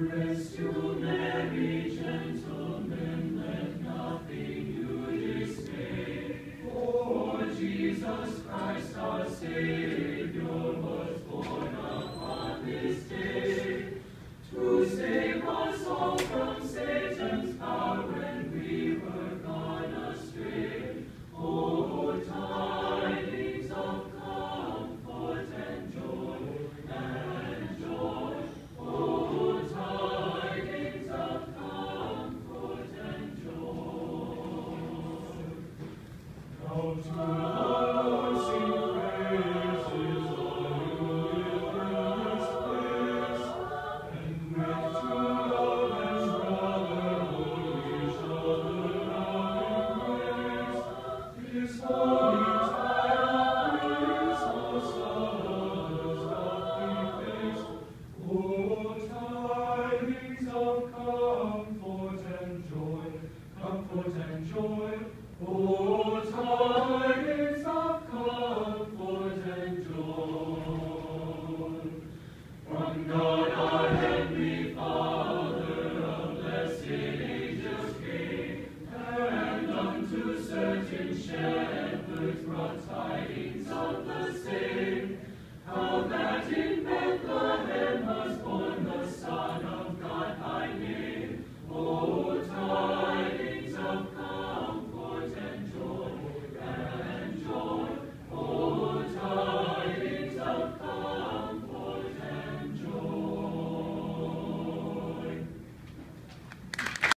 Rest you, merry gentlemen, let nothing you dismay. For Jesus Christ our Savior was born upon this day, to save us all from Satan's power when we were gone astray. O tidings of comfort and joy, and joy. O tidings of comfort and joy. Now to the Lord sing praises, all you live in this place, and with true love and brotherhood each other now embrace. This holy tidings of sorrows doth deface. O tidings of comfort and joy, comfort and joy. O tidings of comfort and joy. From God our heavenly Father, a blessed angels came, and unto certain shepherds brought tidings of the same, how that in